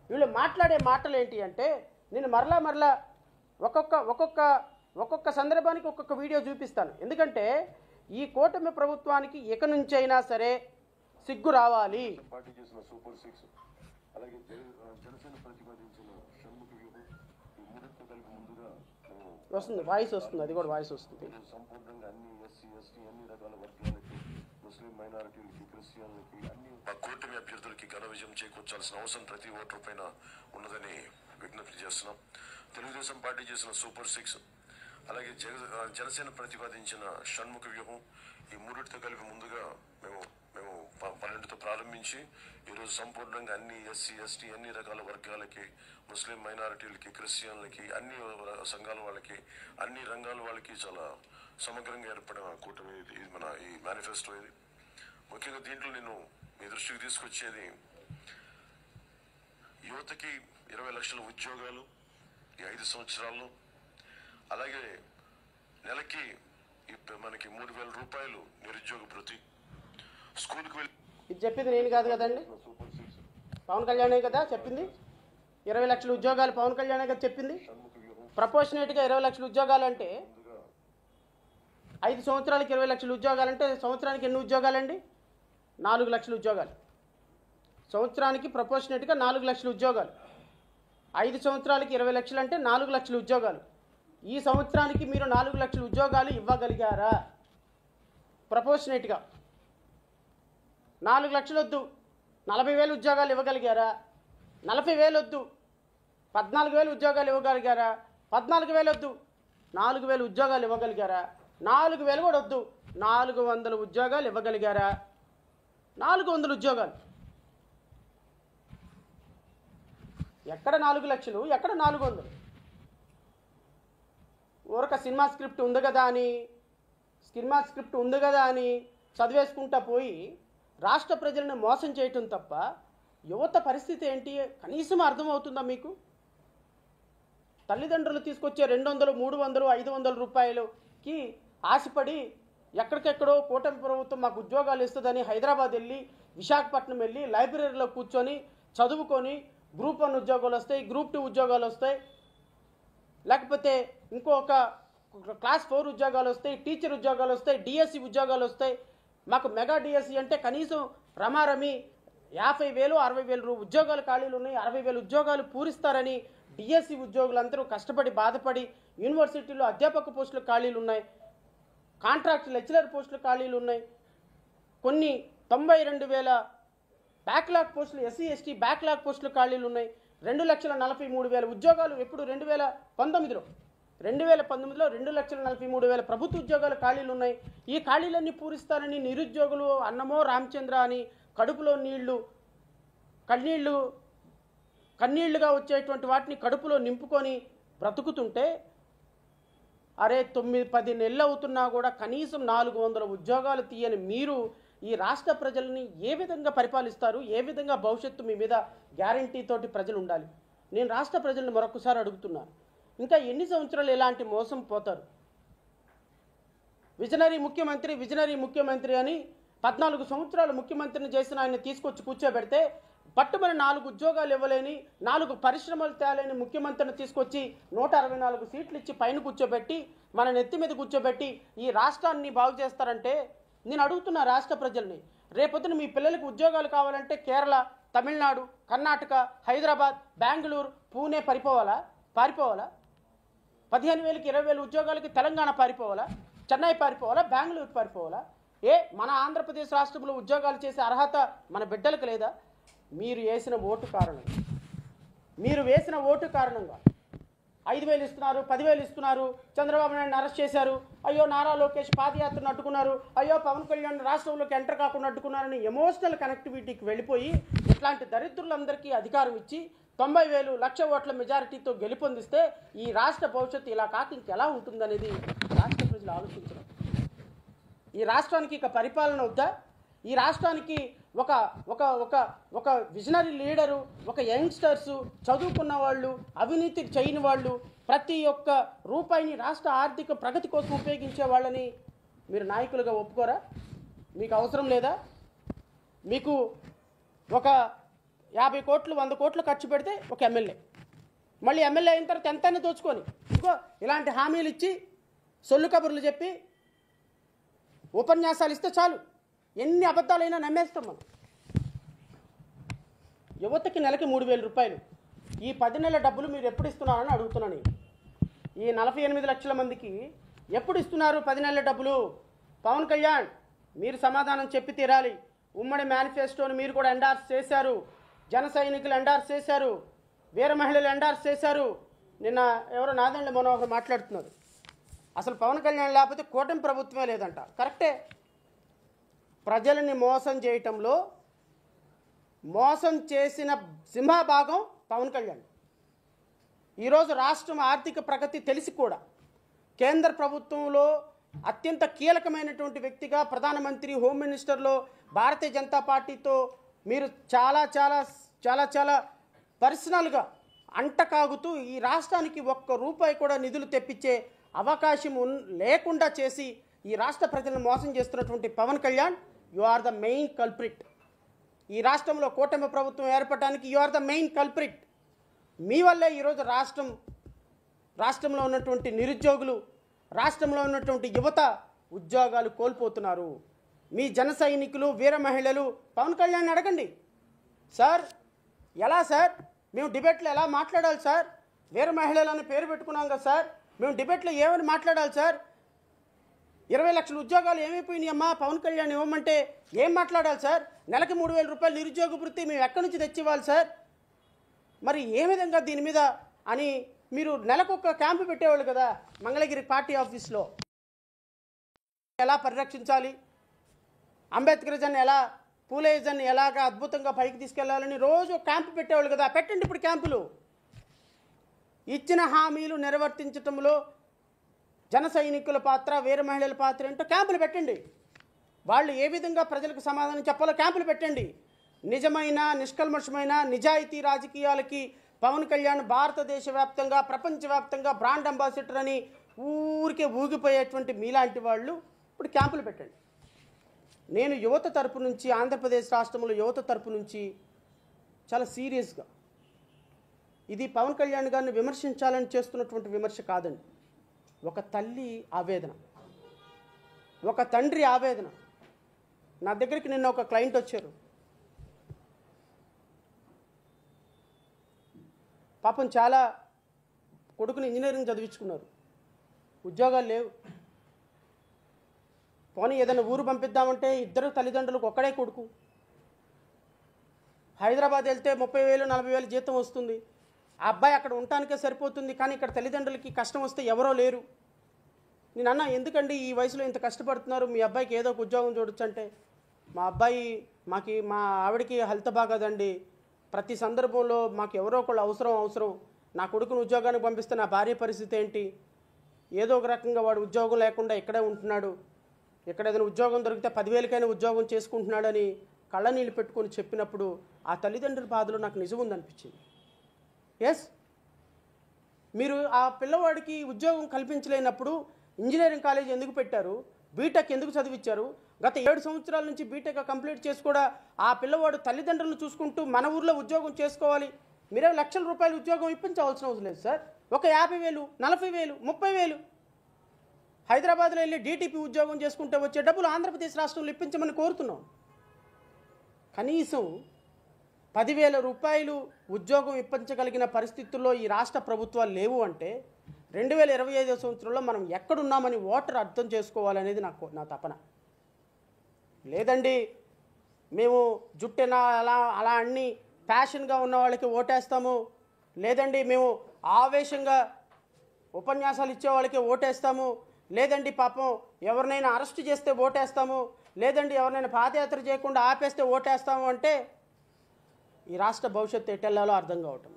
వీళ్ళు మాట్లాడే మాటలు ఏంటి అంటే, నేను మరలా ఒక్కొక్క సందర్భానికి ఒక్కొక్క వీడియో చూపిస్తాను. ఎందుకంటే ఈ కూటమి ప్రభుత్వానికి ఇక నుంచైనా సరే సిగ్గు రావాలి. పార్టీ చేసిన సూపర్ 6 అలాగే జనసేన ప్రతిపాదించిన షణ్ముఖ వ్యూహం ఈ మూడింటితో కలిపి ముందుగా వస్తుంది, వాయిస్ వస్తుంది, అది కూడా వాయిస్ వస్తుంది. సంపూర్ణంగా అన్ని ఎస్సీ ఎస్టీ అన్ని రకాల వర్గాలకి, ముస్లిం మైనారిటీలకి, క్రిస్టియన్లకి అన్ని కూటమి అభ్యర్థులకి ఘన విజయం చేకూర్చాల్సిన అవసరం ప్రతి ఓటర్ పైన ఉన్నదని విజ్ఞప్తి చేస్తున్నాం. తెలుగుదేశం పార్టీ చేసిన సూపర్ 6 అలాగే జనసేన ప్రతిపాదించిన షణ్ముఖ వ్యూహం ఈ మూడింటితో కలిపి ముందుగా మేము 12తో ప్రారంభించి ఈరోజు సంపూర్ణంగా అన్ని ఎస్సీ ఎస్టీ అన్ని రకాల వర్గాలకి, ముస్లిం మైనారిటీలకి, క్రిస్టియన్లకి, అన్ని సంఘాల వాళ్ళకి, అన్ని రంగాల వాళ్ళకి చాలా సమగ్రంగా ఏర్పడిన కూటమి ఇది మన ఈ మేనిఫెస్టో. ఇది ముఖ్యంగా దీంట్లో నేను మీ దృష్టికి తీసుకొచ్చేది యువతకి 20 లక్షల ఉద్యోగాలు ఈ 5 సంవత్సరాల్లో, అలాగే నెలకి మనకి 3,000 రూపాయలు నిరుద్యోగ భృతి, స్కూల్కి వెళ్ళి. ఇది చెప్పింది నేను కాదు కదండి, పవన్ కళ్యాణే కదా చెప్పింది. 20 లక్షల ఉద్యోగాలు పవన్ కళ్యాణే కదా చెప్పింది. ప్రపోర్షనేట్గా 20 లక్షల ఉద్యోగాలు అంటే 5 సంవత్సరాలకి 20 లక్షల ఉద్యోగాలు అంటే సంవత్సరానికి ఎన్ని ఉద్యోగాలండి? 4 లక్షల ఉద్యోగాలు. సంవత్సరానికి ప్రపోర్షనేట్గా 4 లక్షల ఉద్యోగాలు. 5 సంవత్సరాలకి 20 లక్షలు అంటే 4 లక్షల ఉద్యోగాలు. ఈ సంవత్సరానికి మీరు 4 లక్షల ఉద్యోగాలు ఇవ్వగలిగారా? ప్రపోర్షనేట్గా 4 లక్షలు వద్దు, 40,000 ఉద్యోగాలు ఇవ్వగలిగారా? 40,000 వద్దు, 14,000 ఉద్యోగాలు ఇవ్వగలిగారా? 14,000 వద్దు, 4,000 ఉద్యోగాలు ఇవ్వగలిగారా? 4,000 కూడా వద్దు, 400 ఉద్యోగాలు ఇవ్వగలిగారా? 400 ఉద్యోగాలు. ఎక్కడ 4 లక్షలు, ఎక్కడ 400? ఊరక సినిమా స్క్రిప్ట్ ఉంది కదా అని చదివేసుకుంటా పోయి రాష్ట్ర ప్రజలను మోసం చేయటం తప్ప యువత పరిస్థితి ఏంటి కనీసం అర్థమవుతుందా మీకు? తల్లిదండ్రులు తీసుకొచ్చే 200, 300, 500 రూపాయలకి ఆశపడి ఎక్కడికెక్కడో కూటమి ప్రభుత్వం మాకు ఉద్యోగాలు ఇస్తుందని హైదరాబాద్ వెళ్ళి, విశాఖపట్నం వెళ్ళి లైబ్రరీలో కూర్చొని చదువుకొని గ్రూప్ 1 ఉద్యోగాలు వస్తాయి, గ్రూప్ 2 ఉద్యోగాలు వస్తాయి, లేకపోతే ఇంకొక క్లాస్ 4 ఉద్యోగాలు వస్తాయి, టీచర్ ఉద్యోగాలు వస్తాయి, డిఎస్సి ఉద్యోగాలు వస్తాయి. మాకు మెగా డిఎస్సి అంటే కనీసం రమారమి 50,000, 60,000 ఉద్యోగాలు ఖాళీలు ఉన్నాయి, 60,000 ఉద్యోగాలు పూరిస్తారని డిఎస్సి ఉద్యోగులందరూ కష్టపడి బాధపడి యూనివర్సిటీలో అధ్యాపక పోస్టులు ఖాళీలు ఉన్నాయి, కాంట్రాక్ట్ లెక్చరర్ పోస్టులు ఖాళీలు ఉన్నాయి, కొన్ని 92,000 బ్యాక్లాగ్ పోస్టులు ఎస్సీ ఎస్టీ బ్యాక్లాగ్ పోస్టులు ఖాళీలు ఉన్నాయి, 2,43,000 ఉద్యోగాలు ఎప్పుడు 2019లో 2,43,000 ప్రభుత్వ ఉద్యోగాలు ఖాళీలు ఉన్నాయి. ఈ ఖాళీలన్నీ పూరిస్తారని నిరుద్యోగులు అన్నమో రామచంద్ర అని కడుపులో కన్నీళ్లుగా వచ్చేటువంటి వాటిని కడుపులో నింపుకొని బ్రతుకుతుంటే, అరే 9-10 నెలలు అవుతున్నా కూడా కనీసం 400 ఉద్యోగాలు తీయని మీరు ఈ రాష్ట్ర ప్రజల్ని ఏ విధంగా పరిపాలిస్తారు? ఏ విధంగా భవిష్యత్తు మీ మీద గ్యారంటీతోటి ప్రజలు ఉండాలి? నేను రాష్ట్ర ప్రజలను మరొకసారి అడుగుతున్నాను, ఇంకా ఎన్ని సంవత్సరాలు ఇలాంటి మోసం పోతారు? విజనరీ ముఖ్యమంత్రి అని 14 సంవత్సరాలు ముఖ్యమంత్రిని చేసిన ఆయన తీసుకొచ్చి కూర్చోబెడితే పట్టుమని 4 ఉద్యోగాలు ఇవ్వలేని, 4 పరిశ్రమలు తేలేని ముఖ్యమంత్రిని తీసుకొచ్చి 164 సీట్లు ఇచ్చి పైన కూర్చోబెట్టి మన నెత్తి మీద కూర్చోబెట్టి ఈ రాష్ట్రాన్ని బాగు చేస్తారంటే నేను అడుగుతున్నా రాష్ట్ర ప్రజల్ని, రేపొద్దున మీ పిల్లలకు ఉద్యోగాలు కావాలంటే కేరళ, తమిళనాడు, కర్ణాటక, హైదరాబాద్, బెంగళూరు, పూణే పారిపోవాలా? 15,000కి 20,000 ఉద్యోగాలకి తెలంగాణ పారిపోవాలా? చెన్నై పారిపోవాలా? బెంగళూరు పారిపోవాలా? మన ఆంధ్రప్రదేశ్ రాష్ట్రంలో ఉద్యోగాలు చేసే అర్హత మన బిడ్డలకు లేదా? మీరు వేసిన ఓటు కారణంగా 5,000 ఇస్తున్నారు, 10,000 ఇస్తున్నారు, చంద్రబాబు నాయుడు అరెస్ట్ చేశారు, అయ్యో నారా లోకేష్ పాదయాత్రను అడ్డుకున్నారు, అయ్యో పవన్ కళ్యాణ్ రాష్ట్రంలోకి ఎంటర్ కాకుండా అడ్డుకున్నారని ఎమోషనల్ కనెక్టివిటీకి వెళ్ళిపోయి ఇట్లాంటి దరిద్రులందరికీ అధికారం ఇచ్చి 90,000 లక్ష ఓట్ల మెజారిటీతో గెలుపొందిస్తే ఈ రాష్ట్ర భవిష్యత్తు ఇలా కాక ఇంకెలా ఉంటుందనేది రాష్ట్ర ప్రజలు ఆలోచించడం. ఈ రాష్ట్రానికి ఇక పరిపాలన వద్దా? ఈ రాష్ట్రానికి ఒక ఒక ఒక ఒక విజనరీ లీడరు, ఒక యంగ్స్టర్స్, చదువుకున్న వాళ్ళు, అవినీతి చేయని వాళ్ళు, ప్రతి ఒక్క రూపాయిని రాష్ట్ర ఆర్థిక ప్రగతి కోసం ఉపయోగించే వాళ్ళని మీరు నాయకులుగా ఒప్పుకోరా? మీకు అవసరం లేదా? మీకు ఒక 50 కోట్లు 100 కోట్లు ఖర్చు పెడితే ఒక ఎమ్మెల్యే, మళ్ళీ ఎమ్మెల్యే అయిన తర్వాత ఎంతైనా దోచుకొని ఇంకో ఇలాంటి హామీలు ఇచ్చి సొల్లు కబుర్లు చెప్పి ఉపన్యాసాలు ఇస్తే చాలు, ఎన్ని అబద్ధాలైనా నమ్మేస్తాం మనం. యువతకి నెలకి 3,000 రూపాయలు, ఈ 10 నెలల డబ్బులు మీరు ఎప్పుడు ఇస్తున్నారని అడుగుతున్నాను. ఈ 48 లక్షల మందికి ఎప్పుడు ఇస్తున్నారు 10 నెలల డబ్బులు? పవన్ కళ్యాణ్ మీరు సమాధానం చెప్పి తీరాలి. ఉమ్మడి మేనిఫెస్టోని మీరు కూడా ఎండార్స్ చేశారు, జన సైనికులు ఎండార్స్ చేశారు, వీర మహిళలు ఎండార్స్ చేశారు. నిన్న ఎవరో నాదెండ్ల మనోహర్ మాట్లాడుతున్నారు, అసలు పవన్ కళ్యాణ్ లేకపోతే కూటమి ప్రభుత్వమే లేదంట. కరెక్టే, ప్రజలని మోసం చేయటంలో మోసం చేసిన సింహభాగం పవన్ కళ్యాణ్. ఈరోజు రాష్ట్రం ఆర్థిక ప్రగతి తెలిసి కూడా కేంద్ర ప్రభుత్వంలో అత్యంత కీలకమైనటువంటి వ్యక్తిగా ప్రధానమంత్రి, హోమ్ మినిస్టర్లో భారతీయ జనతా పార్టీతో మీరు చాలా చాలా చాలా చాలా పర్సనల్గా అంటకాగుతూ ఈ రాష్ట్రానికి ₹1 కూడా నిధులు తెప్పించే అవకాశం లేకుండా చేసి ఈ రాష్ట్ర ప్రజలను మోసం చేస్తున్నటువంటి Pawan Kalyan, you are the main culprit. ఈ రాష్ట్రంలో కూటమి ప్రభుత్వం ఏర్పడటానికి you are the main culprit. మీ వల్లే ఈరోజు రాష్ట్రంలో ఉన్నటువంటి నిరుద్యోగులు, రాష్ట్రంలో ఉన్నటువంటి యువత ఉద్యోగాలు కోల్పోతున్నారు. మీ జన సైనికులు, వీర మహిళలు పవన్ కళ్యాణ్ అడగండి, సార్ ఎలా సార్ మేము డిబేట్లో ఎలా మాట్లాడాలి సార్? వీర మహిళలని పేరు పెట్టుకున్నాం కదా సార్, మేము డిబేట్లో ఏమని మాట్లాడాలి సార్? 20 లక్షల ఉద్యోగాలు ఏమైపోయినాయి అమ్మా పవన్ కళ్యాణ్ ఇవ్వమంటే ఏం మాట్లాడాలి సార్? నెలకి 3,000 రూపాయలు నిరుద్యోగ వృత్తి మేము ఎక్కడి నుంచి తెచ్చివ్వాలి సార్? మరి ఏ విధంగా దీని మీద అని మీరు నెలకొక క్యాంపు పెట్టేవాళ్ళు కదా మంగళగిరి పార్టీ ఆఫీస్లో. ఎలా పరిరక్షించాలి, అంబేద్కరిజాన్ని ఎలా, పూలేజాన్ని ఎలాగా అద్భుతంగా పైకి తీసుకెళ్లాలని రోజు క్యాంపు పెట్టేవాళ్ళు కదా. పెట్టండి ఇప్పుడు క్యాంపులు. ఇచ్చిన హామీలు నిర్వర్తించటంలో జన సైనికుల పాత్ర, వీర మహిళల పాత్ర ఏంటో క్యాంపులు పెట్టండి. వాళ్ళు ఏ విధంగా ప్రజలకు సమాధానం చెప్పాలో క్యాంపులు పెట్టండి. నిజమైన, నిష్కల్మషమైన నిజాయితీ రాజకీయాలకి పవన్ కళ్యాణ్ భారతదేశ వ్యాప్తంగా, ప్రపంచవ్యాప్తంగా బ్రాండ్ అంబాసిడర్ అని ఊరికే ఊగిపోయేటువంటి మీలాంటి వాళ్ళు ఇప్పుడు క్యాంపులు పెట్టండి. నేను యువత తరపు నుంచి, ఆంధ్రప్రదేశ్ రాష్ట్రంలో యువత తరపు నుంచి చాలా సీరియస్గా, ఇది పవన్ కళ్యాణ్ గారిని విమర్శించాలని చేస్తున్నటువంటి విమర్శ కాదండి. ఒక తల్లి ఆవేదన, ఒక తండ్రి ఆవేదన. నా దగ్గరికి నిన్న ఒక క్లయింట్ వచ్చారు, పాపం చాలా కొడుకుని ఇంజనీరింగ్ చదివించుకున్నారు, ఉద్యోగాలు లేవు. పోనీ ఏదైనా ఊరు పంపిద్దామంటే ఇద్దరు తల్లిదండ్రులకు ఒక్కడే కొడుకు. హైదరాబాద్ వెళ్తే 30,000 40,000 జీతం వస్తుంది, ఆ అబ్బాయి అక్కడ ఉండటానికే సరిపోతుంది. కానీ ఇక్కడ తల్లిదండ్రులకి కష్టం వస్తే ఎవరో లేరు. నేను అన్నా, ఎందుకండి ఈ వయసులో ఇంత కష్టపడుతున్నారు, మీ అబ్బాయికి ఏదో ఒక ఉద్యోగం చూడొచ్చు అంటే, మా ఆవిడకి హెల్త్ బాగోదండి, ప్రతి సందర్భంలో మాకు ఎవరో ఒకళ్ళు అవసరం, నా కొడుకును ఉద్యోగానికి పంపిస్తే నా భార్య పరిస్థితి ఏంటి, ఏదో ఒక రకంగా వాడు ఉద్యోగం లేకుండా ఇక్కడే ఉంటున్నాడు, ఇక్కడ ఏదైనా ఉద్యోగం దొరికితే 10,000కైనా ఉద్యోగం చేసుకుంటున్నాడని కళ్ళనీళ్ళు పెట్టుకొని చెప్పినప్పుడు ఆ తల్లిదండ్రుల బాధలో నాకు నిజం ఉందనిపించింది. ఎస్, మీరు ఆ పిల్లవాడికి ఉద్యోగం కల్పించలేనప్పుడు ఇంజనీరింగ్ కాలేజ్ ఎందుకు పెట్టారు, బీటెక్ ఎందుకు చదివించారు? గత 7 సంవత్సరాల నుంచి బీటెక్ కంప్లీట్ చేసి కూడా ఆ పిల్లవాడు తల్లిదండ్రులను చూసుకుంటూ మన ఊర్లో ఉద్యోగం చేసుకోవాలి. మీరే లక్షల రూపాయలు ఉద్యోగం ఇప్పించవలసిన అవసరం లేదు సార్. ఒక 50,000, 40,000, 30,000 హైదరాబాద్లో వెళ్ళి డీటీపీ ఉద్యోగం చేసుకుంటే వచ్చే డబ్బులు ఆంధ్రప్రదేశ్ రాష్ట్రంలో ఇప్పించమని కోరుతున్నాం. కనీసం 10,000 రూపాయలు ఉద్యోగం ఇప్పించగలిగిన పరిస్థితుల్లో ఈ రాష్ట్ర ప్రభుత్వాలు లేవు అంటే 2025 సంవత్సరంలో మనం ఎక్కడున్నామని ఓటర్ అర్థం చేసుకోవాలనేది నా తపన. లేదండి మేము జుట్టెనా అలా అన్ని ప్యాషన్గా ఉన్న వాళ్ళకి ఓటేస్తాము, లేదండి మేము ఆవేశంగా ఉపన్యాసాలు ఇచ్చే వాళ్ళకి ఓటేస్తాము, లేదండి పాపం ఎవరినైనా అరెస్ట్ చేస్తే ఓటేస్తాము, లేదండి ఎవరినైనా పాదయాత్ర చేయకుండా ఆపేస్తే ఓటేస్తాము అంటే ఈ రాష్ట్ర భవిష్యత్తు ఎటెల్లాలో అర్థం కావటం.